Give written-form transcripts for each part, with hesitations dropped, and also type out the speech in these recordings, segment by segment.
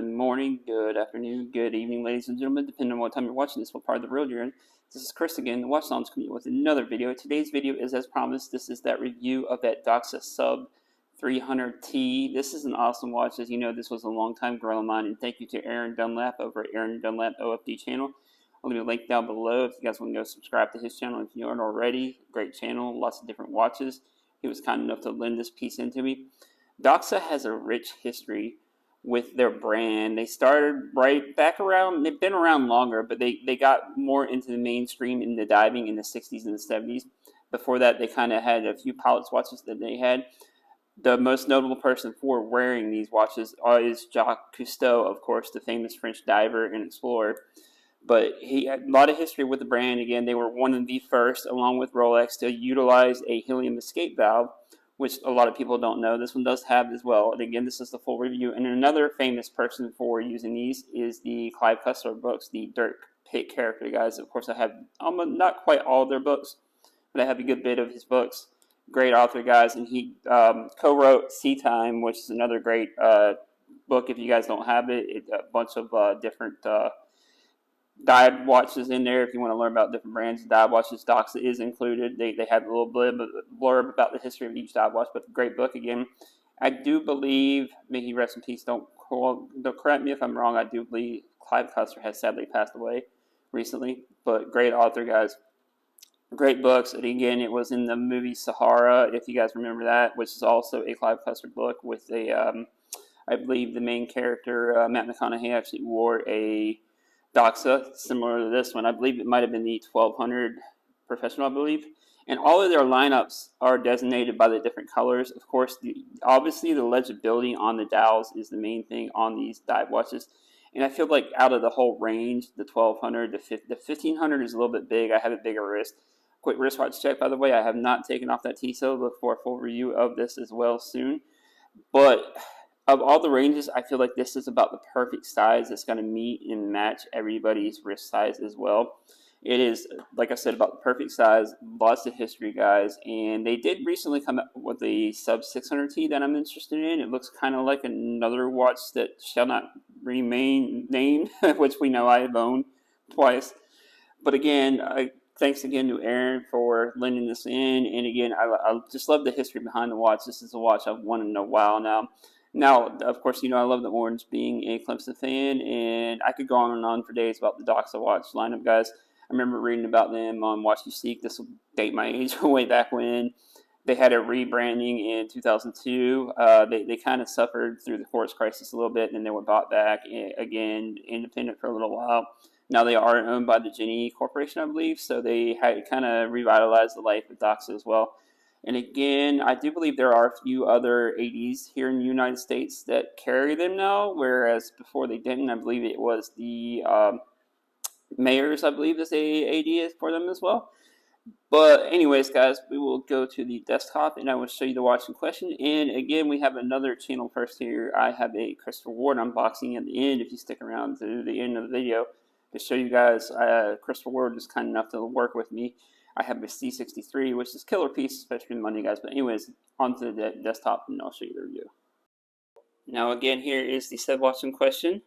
Good morning, good afternoon, good evening, ladies and gentlemen, depending on what time you're watching this, what part of the world you're in. This is Chris again, the Watch Songs community, with another video. Today's video is, as promised, this is that review of that Doxa Sub 300T. This is an awesome watch. As you know, this was a long-time girl of mine, and thank you to Aaron Dunlap over at Aaron Dunlap OFD channel. I'll leave a link down below if you guys want to go subscribe to his channel if you aren't already. Great channel, lots of different watches. He was kind enough to lend this piece into me. Doxa has a rich history with their brand. They started right back around, they've been around longer, but they got more into the mainstream in the diving in the 60s and the 70s. Before that, they kind of had a few pilot's watches that they had. The most notable person for wearing these watches is Jacques Cousteau, of course, the famous French diver and explorer. But he had a lot of history with the brand. Again, they were one of the first, along with Rolex, to utilize a helium escape valve, which a lot of people don't know. This one does have as well. And again, this is the full review. And another famous person for using these is the Clive Cussler books, the Dirk Pitt character guys. Of course, I have not quite all of their books, but I have a good bit of his books. Great author, guys. And he co-wrote Sea Time, which is another great book. If you guys don't have it, it's a bunch of different dive watches in there. If you want to learn about different brands of dive watches, Doxa is included. They have a little blurb about the history of each dive watch, but great book again. I do believe, may he rest in peace, don't correct me if I'm wrong, I do believe Clive Cussler has sadly passed away recently, but great author, guys. Great books. And again, it was in the movie Sahara, if you guys remember that, which is also a Clive Cussler book with a, I believe the main character, Matt McConaughey, actually wore a Doxa, similar to this one. I believe it might have been the 1200 Professional, I believe. And all of their lineups are designated by the different colors. Of course, obviously the legibility on the dials is the main thing on these dive watches. And I feel like out of the whole range, the 1200, the 1500 is a little bit big. I have a bigger wrist. Quick wristwatch check, by the way. I have not taken off that Tissot. Look for a full review of this as well soon. But of all the ranges, I feel like this is about the perfect size that's going to meet and match everybody's wrist size as well. It is, like I said, about the perfect size. Lots of history, guys. And they did recently come out with a sub 600T that I'm interested in. It looks kind of like another watch that shall not remain named, which we know I have owned twice. But again, thanks again to Aaron for lending this in. And again, I just love the history behind the watch. This is a watch I've wanted in a while now. Now, of course, you know I love the orange, being a Clemson fan, and I could go on and on for days about the Doxa watch lineup, guys. I remember reading about them on Watch You Seek. This will date my age way back when. They had a rebranding in 2002. They kind of suffered through the Horse crisis a little bit, and then they were bought back, again, independent for a little while. Now they are owned by the Genie Corporation, I believe, so they had kind of revitalized the life of Doxa as well. And again, I do believe there are a few other 80s here in the United States that carry them now, whereas before they didn't. I believe it was the Mayors, I believe, is a AD for them as well. But anyways, guys, we will go to the desktop, and I will show you the watch in question. And again, we have another channel first here. I have a Christopher Ward unboxing at the end, if you stick around to the end of the video, to show you guys. Christopher Ward is kind enough to work with me. I have a C63, which is killer piece, especially in money, guys. But anyways, onto the desktop, and I'll show you the review. Now, again, here is the said watch in question.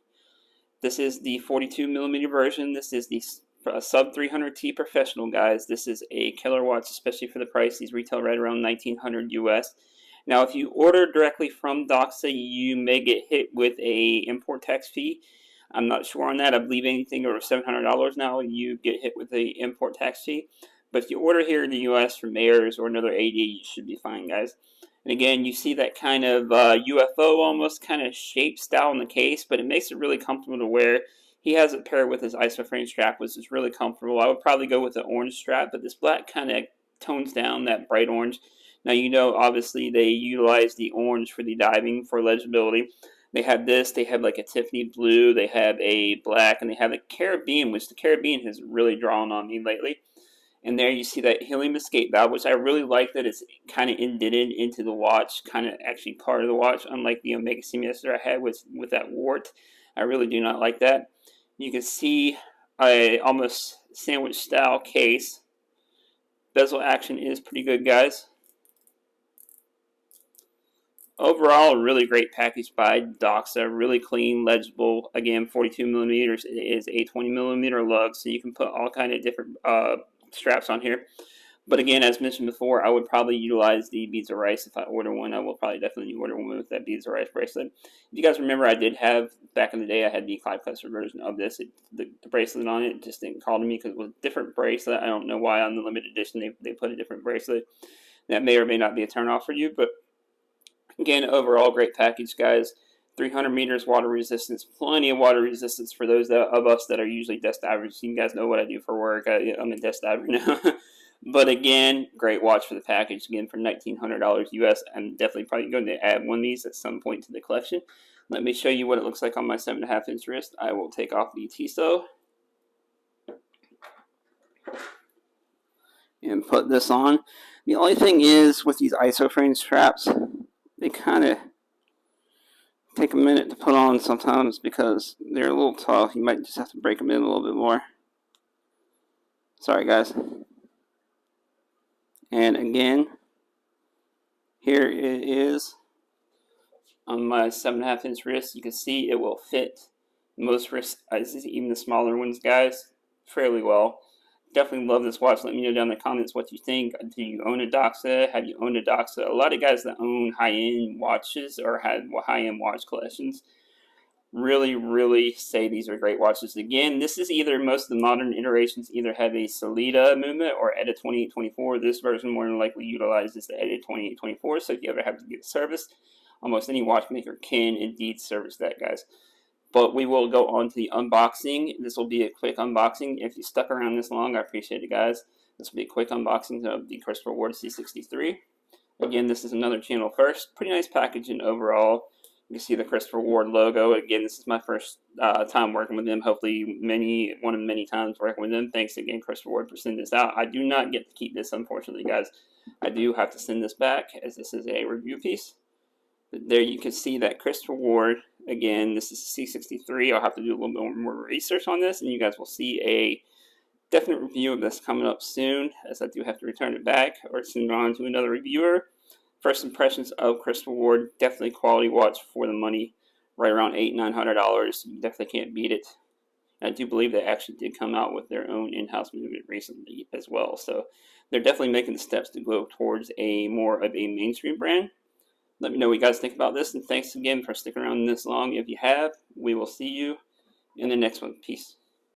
This is the 42mm version. This is the sub 300T Professional, guys. This is a killer watch, especially for the price. These retail right around $1,900 US. Now, if you order directly from Doxa, you may get hit with a import tax fee. I'm not sure on that. I believe anything over $700 now, you get hit with the import tax fee. But if you order here in the U.S. from Mayors or another AD, you should be fine, guys. And again, you see that kind of UFO almost kind of shape style in the case, but it makes it really comfortable to wear. He has it paired with his isoframe strap, which is really comfortable. I would probably go with the orange strap, but this black kind of tones down that bright orange. Now, you know, obviously, they utilize the orange for the diving for legibility. They have this, they have like a Tiffany blue, they have a black, and they have a Caribbean, which the Caribbean has really drawn on me lately. And there you see that helium escape valve, which I really like that it's kind of indented into the watch, kind of actually part of the watch, unlike the Omega Seamaster I had with that wart. I really do not like that. You can see a almost sandwich style case. Bezel action is pretty good, guys. Overall, really great package by Doxa. Really clean, legible. Again, 42 millimeters. It is a 20 millimeter lug, so you can put all kind of different straps on here. But again, as mentioned before, I would probably utilize the beads of rice. If I order one, I will probably definitely order one with that beads of rice bracelet. If you guys remember, I did have, back in the day, I had the Clive Custer version of this. The bracelet on it just didn't call to me because it was a different bracelet. I don't know why on the limited edition they put a different bracelet. That may or may not be a turn off for you, but again, overall, great package, guys. 300 meters water resistance, plenty of water resistance for those of us that are usually desk divers. You guys know what I do for work. I'm a desk diver now. But again, great watch for the package. Again, for $1,900 US. I'm definitely probably going to add one of these at some point to the collection. Let me show you what it looks like on my 7.5 inch wrist. I will take off the Tiso and put this on. The only thing is with these isoframe straps, they kind of take a minute to put on sometimes because they're a little tough. You might just have to break them in a little bit more. Sorry, guys. And again, here it is on my 7.5 inch wrist. You can see it will fit most wrist sizes, even the smaller ones, guys, fairly well. Definitely love this watch. Let me know down in the comments what you think. Do you own a Doxa? Have you owned a Doxa? A lot of guys that own high-end watches or had high-end watch collections really say these are great watches. Again, this is either, most of the modern iterations either have a Solida movement or ETA 2824. This version more than likely utilizes the ETA 2824, so if you ever have to get serviced, almost any watchmaker can indeed service that, guys. But we will go on to the unboxing. This will be a quick unboxing. If you stuck around this long, I appreciate it, guys. This will be a quick unboxing of the Christopher Ward C63. Again, this is another channel first. Pretty nice packaging overall. You can see the Christopher Ward logo. Again, this is my first time working with them. Hopefully, one of many times working with them. Thanks again, Christopher Ward, for sending this out. I do not get to keep this, unfortunately, guys. I do have to send this back, as this is a review piece. But there you can see that Christopher Ward. Again, this is C63. I'll have to do a little bit more research on this, and you guys will see a definite review of this coming up soon, as I do have to return it back or send it on to another reviewer. First impressions of Christopher Ward, definitely quality watch for the money, right around $800–900. You definitely can't beat it. And I do believe they actually did come out with their own in-house movement recently as well. So they're definitely making the steps to go towards a more of a mainstream brand. Let me know what you guys think about this, and thanks again for sticking around this long. If you have, we will see you in the next one. Peace.